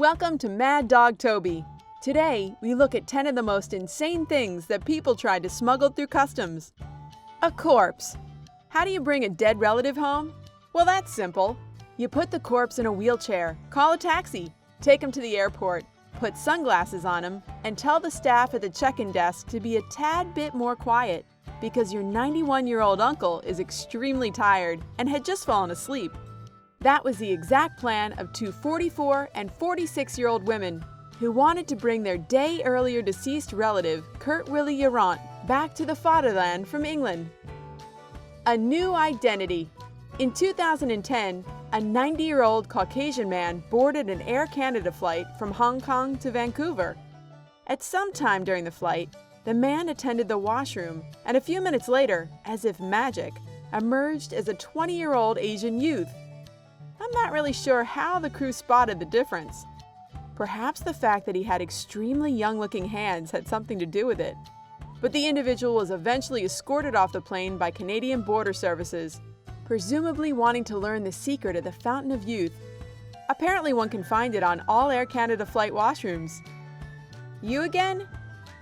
Welcome to Mad Dog Tobi. Today, we look at 10 of the most insane things that people tried to smuggle through customs. A corpse. How do you bring a dead relative home? Well, that's simple. You put the corpse in a wheelchair, call a taxi, take him to the airport, put sunglasses on him, and tell the staff at the check-in desk to be a tad bit more quiet because your 91-year-old uncle is extremely tired and had just fallen asleep. That was the exact plan of two 44 and 46-year-old women who wanted to bring their day earlier deceased relative, Kurt Willie Yarant, back to the fatherland from England. A new identity. In 2010, a 90-year-old Caucasian man boarded an Air Canada flight from Hong Kong to Vancouver. At some time during the flight, the man attended the washroom and a few minutes later, as if magic, emerged as a 20-year-old Asian youth. I'm not really sure how the crew spotted the difference. Perhaps the fact that he had extremely young-looking hands had something to do with it. But the individual was eventually escorted off the plane by Canadian Border Services, presumably wanting to learn the secret of the Fountain of Youth. Apparently one can find it on all Air Canada flight washrooms. You again?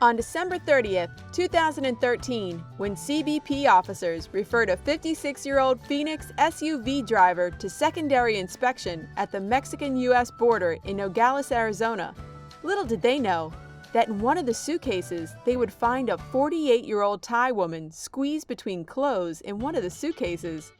On December 30th, 2013, when CBP officers referred a 56-year-old Phoenix SUV driver to secondary inspection at the Mexican-U.S. border in Nogales, Arizona, little did they know that in one of the suitcases they would find a 48-year-old Thai woman squeezed between clothes in one of the suitcases.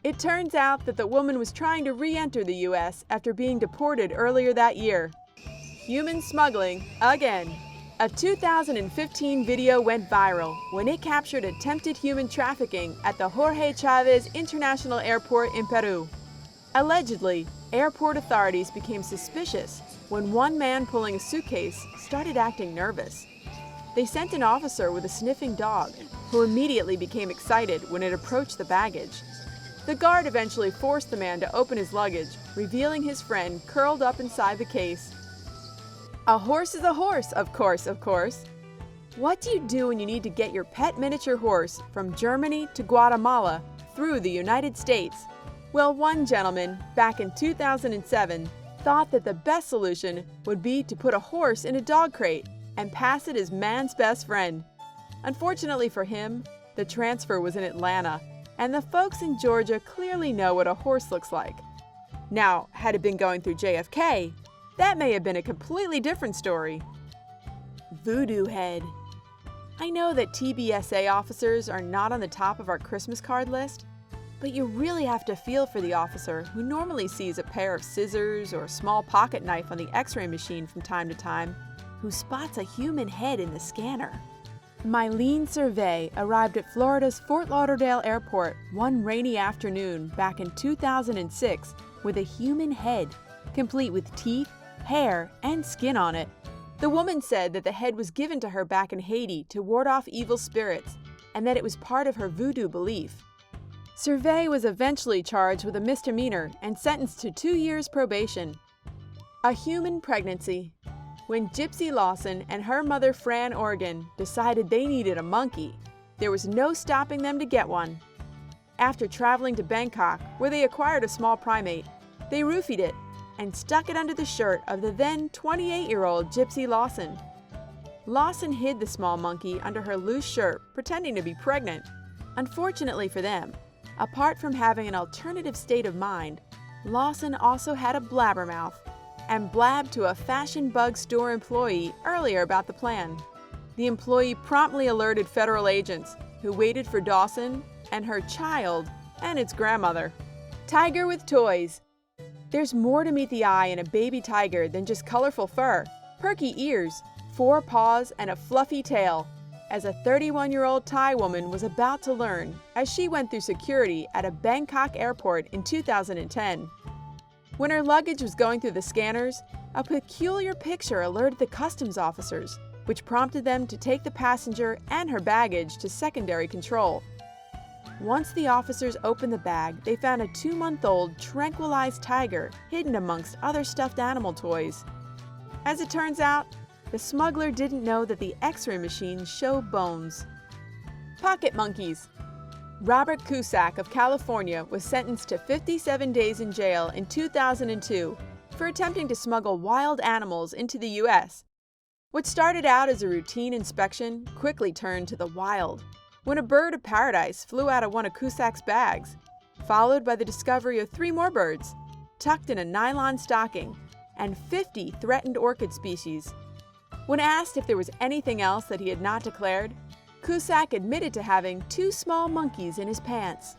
It turns out that the woman was trying to re-enter the U.S. after being deported earlier that year. Human smuggling again. A 2015 video went viral when it captured attempted human trafficking at the Jorge Chavez International Airport in Peru. Allegedly, airport authorities became suspicious when one man pulling a suitcase started acting nervous. They sent an officer with a sniffing dog, who immediately became excited when it approached the baggage. The guard eventually forced the man to open his luggage, revealing his friend curled up inside the case. A horse is a horse, of course. What do you do when you need to get your pet miniature horse from Germany to Guatemala through the United States? Well, one gentleman, back in 2007, thought that the best solution would be to put a horse in a dog crate and pass it as man's best friend. Unfortunately for him, the transfer was in Atlanta, and the folks in Georgia clearly know what a horse looks like. Now, had it been going through JFK, that may have been a completely different story. Voodoo head. I know that TBSA officers are not on the top of our Christmas card list, but you really have to feel for the officer who normally sees a pair of scissors or a small pocket knife on the X-ray machine from time to time, who spots a human head in the scanner. Mylene Survey arrived at Florida's Fort Lauderdale Airport one rainy afternoon back in 2006 with a human head, complete with teeth, hair, and skin on it. The woman said that the head was given to her back in Haiti to ward off evil spirits, and that it was part of her voodoo belief. Survey was eventually charged with a misdemeanor and sentenced to 2 years probation. A human pregnancy. When Gypsy Lawson and her mother Fran Organ decided they needed a monkey, there was no stopping them to get one. After traveling to Bangkok, where they acquired a small primate, they roofied it and stuck it under the shirt of the then 28-year-old Gypsy Lawson. Lawson hid the small monkey under her loose shirt, pretending to be pregnant. Unfortunately for them, apart from having an alternative state of mind, Lawson also had a blabbermouth and blabbed to a Fashion Bug store employee earlier about the plan. The employee promptly alerted federal agents, who waited for Dawson and her child and its grandmother. Tiger with toys. There's more to meet the eye in a baby tiger than just colorful fur, perky ears, 4 paws, and a fluffy tail, as a 31-year-old Thai woman was about to learn as she went through security at a Bangkok airport in 2010. When her luggage was going through the scanners, a peculiar picture alerted the customs officers, which prompted them to take the passenger and her baggage to secondary control. Once the officers opened the bag, they found a 2-month-old tranquilized tiger hidden amongst other stuffed animal toys. As it turns out, the smuggler didn't know that the X-ray machines show bones. Pocket monkeys. Robert Cusack of California was sentenced to 57 days in jail in 2002 for for attempting to smuggle wild animals into the U.S. What started out as a routine inspection quickly turned to the wild, when a bird of paradise flew out of one of Cusac's bags, followed by the discovery of 3 more birds, tucked in a nylon stocking, and 50 threatened orchid species. When asked if there was anything else that he had not declared, Cusack admitted to having 2 small monkeys in his pants.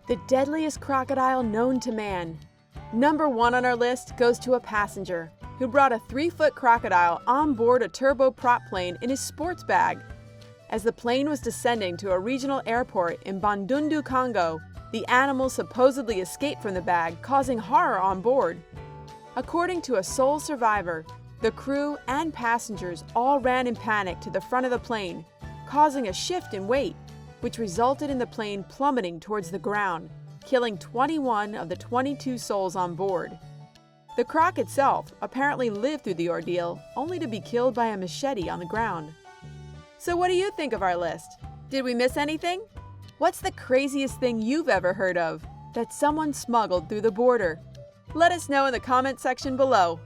The deadliest crocodile known to man. Number 1 on our list goes to a passenger who brought a 3-foot crocodile on board a turboprop plane in his sports bag. As the plane was descending to a regional airport in Bandundu, Congo, the animal supposedly escaped from the bag, causing horror on board. According to a sole survivor, the crew and passengers all ran in panic to the front of the plane, causing a shift in weight, which resulted in the plane plummeting towards the ground, killing 21 of the 22 souls on board. The croc itself apparently lived through the ordeal, only to be killed by a machete on the ground. So what do you think of our list? Did we miss anything? What's the craziest thing you've ever heard of that someone smuggled through the border? Let us know in the comment section below.